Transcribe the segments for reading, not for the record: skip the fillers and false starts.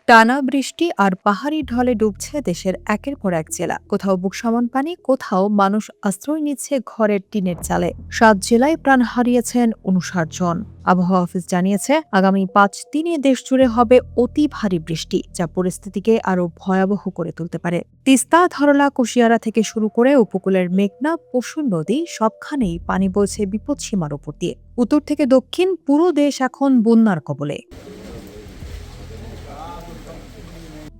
টানা বৃষ্টি আর পাহাড়ি ঢলে ডুবছে দেশের একের পর এক জেলা। কোথাও বুক সমান পানি, কোথাও মানুষ আশ্রয় নিচ্ছে ঘরের টিনের চালে। ৭ জেলায় প্রাণ হারিয়েছেন ৫৯ জন। আবহাওয়া অফিস জানিয়েছে, আগামী ৫ দিনে দেশ জুড়ে হবে অতি ভারী বৃষ্টি, যা পরিস্থিতিকে আরও ভয়াবহ করে তুলতে পারে। তিস্তা, ধরলা, কুশিয়ারা থেকে শুরু করে উপকূলের মেঘনা, পশুর নদী সবখানেই পানি বইছে বিপদসীমার উপর দিয়ে। উত্তর থেকে দক্ষিণ পুরো দেশ এখন বন্যার কবলে।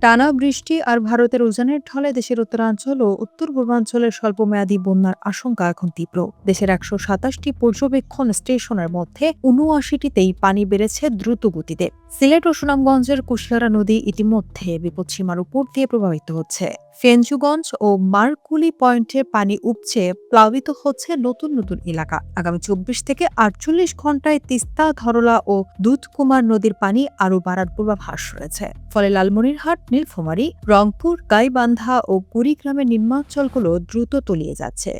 টানা বৃষ্টি আর ভারতের উজানের ঢলে দেশের উত্তরাঞ্চল ও উত্তর পূর্বাঞ্চলের স্বল্পমেয়াদী বন্যার আশঙ্কা এখন তীব্র। দেশের ১২৭টি পর্যবেক্ষণ স্টেশনের মধ্যে ৭৯টিতেই পানি বেড়েছে দ্রুত গতিতে। সিলেট ও সুনামগঞ্জের কুশিয়ারা নদী ইতিমধ্যে বিপদসীমার উপর দিয়ে প্রভাবিত হচ্ছে। ফেঞ্চুগঞ্জ ও মারকুলি পয়েন্টে পানি উপচে প্লাবিত হচ্ছে নতুন নতুন এলাকা। আগামী ২৪ থেকে ৪৮ ঘন্টায় তিস্তা, ধরলা ও দুধকুমার নদীর পানি আরও বাড়ার পূর্বাভাস রয়েছে। ফলে লালমনিরহাট, নীলফামারী, রংপুর, গাইবান্ধা ও কুড়িগ্রামের নিম্নাঞ্চলগুলো দ্রুত তলিয়ে যাচ্ছে।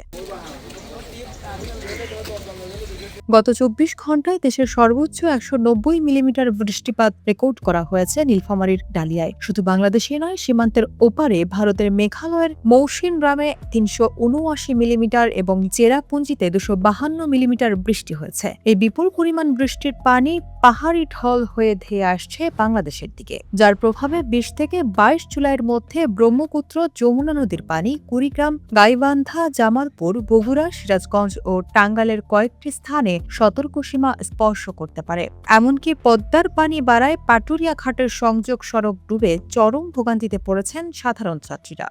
গত ২৪ ঘন্টায় দেশের সর্বোচ্চ ১৯০ মিলিমিটার বৃষ্টিপাত রেকর্ড করা হয়েছে নীলফামারীর ডালিয়ায়। শুধু বাংলাদেশই নয়, সীমান্তের ওপারে ভারতের মেঘালয়ের মৌসিনরামে ৩৭৯ মিলিমিটার এবং চেরাপুঞ্জিতে ২৫২ মিলিমিটার বৃষ্টি হয়েছে। এই বিপুল পরিমাণ বৃষ্টির পানি পাহাড়ি ঢল হয়ে ধেয়ে আসছে বাংলাদেশের দিকে, যার প্রভাবে ২০ থেকে ২২ জুলাইয়ের মধ্যে ব্রহ্মপুত্র, যমুনা নদীর পানি কুড়িগ্রাম, গাইবান্ধা, জামালপুর, বগুড়া, সিরাজগঞ্জ ও টাঙ্গাইলের কয়েকটি স্থানে সতর্কসীমা স্পর্শ করতে পারে। এমনকি পদ্মার পানি বাড়ায় পাটুরিয়া ঘাটের সংযোগ সড়ক ডুবে চরম ভোগান্তিতে পড়েছেন সাধারণ যাত্রীরা।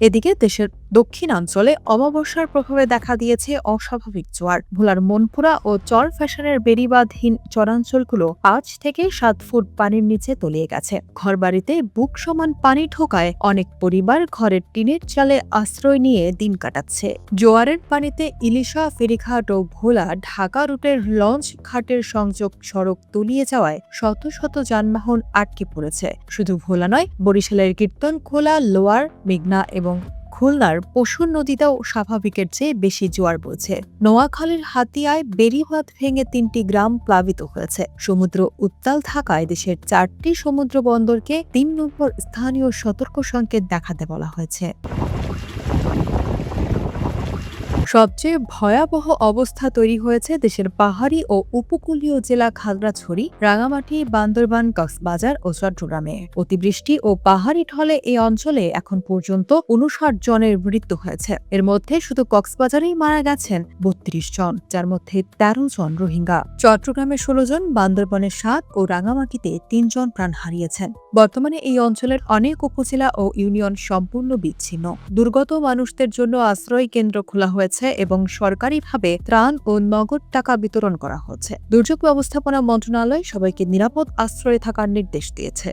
এদিকে দেশের দক্ষিণাঞ্চলে অমাবস্যার প্রভাবে দেখা দিয়েছে অস্বাভাবিক জোয়ার। ভোলার মনপুরা ও চর ফ্যাশনের বেড়িবাঁধহীন চরাঞ্চলগুলো ৫ থেকে ৭ ফুট পানির নিচে তলিয়ে গেছে। ঘরবাড়িতে বুক সমান পানি ঢোকায় অনেক পরিবার ঘরের টিনের চালে আশ্রয় নিয়ে দিন কাটাচ্ছে। জোয়ারের পানিতে ইলিশা, ফেরিঘাট ও ভোলা ঢাকা রুটের লঞ্চ ঘাটের সংযোগ সড়ক তলিয়ে যাওয়ায় শত শত যানবাহন আটকে পড়েছে। শুধু ভোলা নয়, বরিশালের কীর্তনখোলা, লোয়ার মেঘনা এবং খুলনার পশুর নদীতেও স্বাভাবিকের চেয়ে বেশি জোয়ার বইছে। নোয়াখালীর হাতিয়ায় বেড়িবাঁধ ভেঙে ৩টি গ্রাম প্লাবিত হয়েছে। সমুদ্র উত্তাল থাকায় দেশের ৪টি সমুদ্র বন্দরকে ৩ নম্বর স্থানীয় সতর্ক সংকেত দেখাতে বলা হয়েছে। সবচেয়ে ভয়াবহ অবস্থা তৈরি হয়েছে দেশের পাহাড়ি ও উপকূলীয় জেলা খাগড়াছড়ি, রাঙামাটি, বান্দরবান, কক্সবাজার ও চট্টগ্রামে। অতিবৃষ্টি ও পাহাড়ি ঢলে এই অঞ্চলে এখন পর্যন্ত ৫৯ জনের মৃত্যু হয়েছে। এর মধ্যে শুধু কক্সবাজারেই মারা গেছেন ৩২ জন, যার মধ্যে ১৩ জন রোহিঙ্গা। চট্টগ্রামে ১৬ জন, বান্দরবানে ৭ ও রাঙামাটিতে ৩ জন প্রাণ হারিয়েছেন। বর্তমানে এই অঞ্চলের অনেক উপজেলা ও ইউনিয়ন সম্পূর্ণ বিচ্ছিন্ন। দুর্গত মানুষদের জন্য আশ্রয় কেন্দ্র খোলা হয়েছে এবং সরকারিভাবে ত্রাণ ও নগদ টাকা বিতরণ করা হচ্ছে। দুর্যোগ ব্যবস্থাপনা মন্ত্রণালয় সবাইকে নিরাপদ আশ্রয়ে থাকার নির্দেশ দিয়েছে।